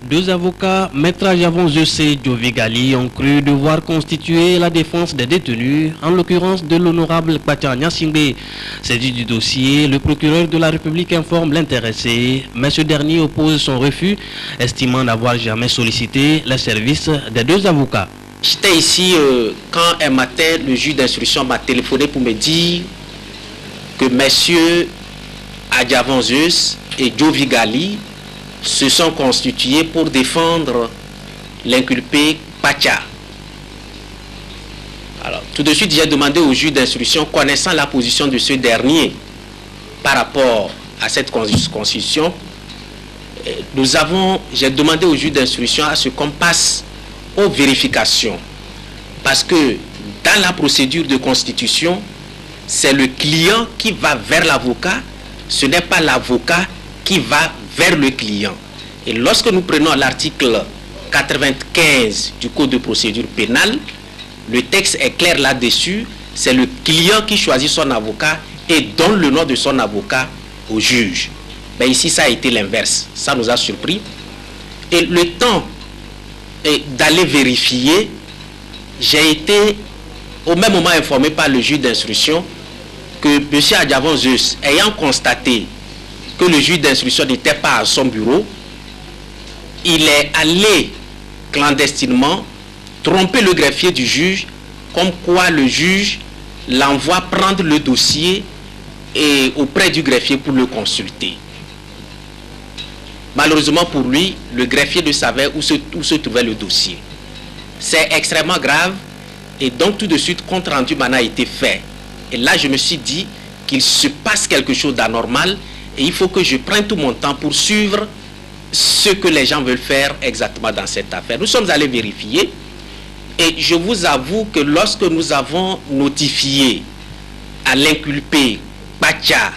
Deux avocats, Maître Adjavon Zeusé Diovigali, ont cru devoir constituer la défense des détenus, en l'occurrence de l'honorable Pacha Nyasingbe. Saisi du dossier, le procureur de la République informe l'intéressé, mais ce dernier oppose son refus, estimant n'avoir jamais sollicité les services des deux avocats. J'étais ici quand un matin, le juge d'instruction m'a téléphoné pour me dire que messieurs Adjavon Zeus et Diovigali se sont constitués pour défendre l'inculpé Pacha. Alors, tout de suite, j'ai demandé au juge d'instruction, connaissant la position de ce dernier par rapport à cette constitution, j'ai demandé au juge d'instruction à ce qu'on passe aux vérifications. Parce que dans la procédure de constitution, c'est le client qui va vers l'avocat, ce n'est pas l'avocat qui va vers le client. Et lorsque nous prenons l'article 95 du Code de procédure pénale, le texte est clair là-dessus, c'est le client qui choisit son avocat et donne le nom de son avocat au juge. Mais ici, ça a été l'inverse. Ça nous a surpris. Et le temps d'aller vérifier, j'ai été au même moment informé par le juge d'instruction que M. Adjavon Zeus, ayant constaté que le juge d'instruction n'était pas à son bureau, il est allé clandestinement tromper le greffier du juge, comme quoi le juge l'envoie prendre le dossier auprès du greffier pour le consulter. Malheureusement pour lui, le greffier ne savait où se trouvait le dossier. C'est extrêmement grave et donc tout de suite compte rendu m'en a été fait. Et là je me suis dit qu'il se passe quelque chose d'anormal et il faut que je prenne tout mon temps pour suivre ce que les gens veulent faire exactement dans cette affaire. Nous sommes allés vérifier et je vous avoue que lorsque nous avons notifié à l'inculpé Pacha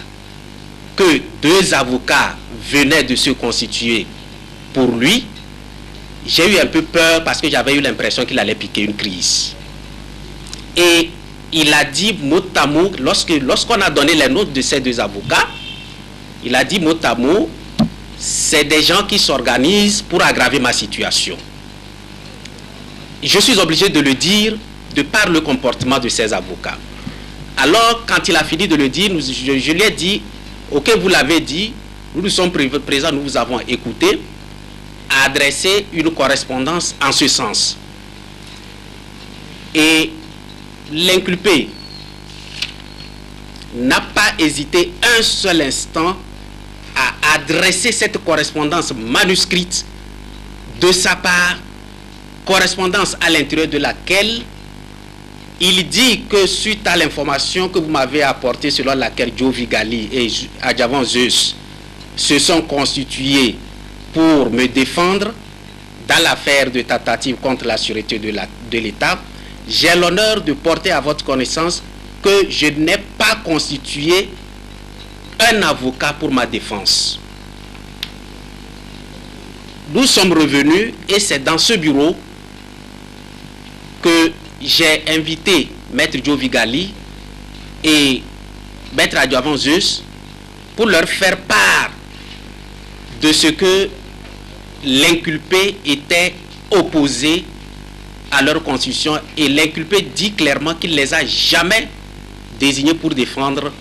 que deux avocats venaient de se constituer pour lui, j'ai eu un peu peur parce que j'avais eu l'impression qu'il allait piquer une crise. Et il a dit mot à mot, lorsqu'on a donné les notes de ces deux avocats, il a dit mot à mot, c'est des gens qui s'organisent pour aggraver ma situation. Je suis obligé de le dire de par le comportement de ces avocats. Alors, quand il a fini de le dire, je lui ai dit, ok, vous l'avez dit, nous sommes présents, nous vous avons écouté, à adresser une correspondance en ce sens. Et l'inculpé n'a pas hésité un seul instant à adresser cette correspondance manuscrite de sa part, correspondance à l'intérieur de laquelle il dit que suite à l'information que vous m'avez apportée selon laquelle Diovigali et Adjavon Zeus se sont constitués pour me défendre dans l'affaire de tentative contre la sûreté de l'État, j'ai l'honneur de porter à votre connaissance que je n'ai pas constitué un avocat pour ma défense. Nous sommes revenus et c'est dans ce bureau que j'ai invité Maître Diovigali et Maître Adjavon Zeus pour leur faire part de ce que l'inculpé était opposé à leur constitution et l'inculpé dit clairement qu'il ne les a jamais désignés pour défendre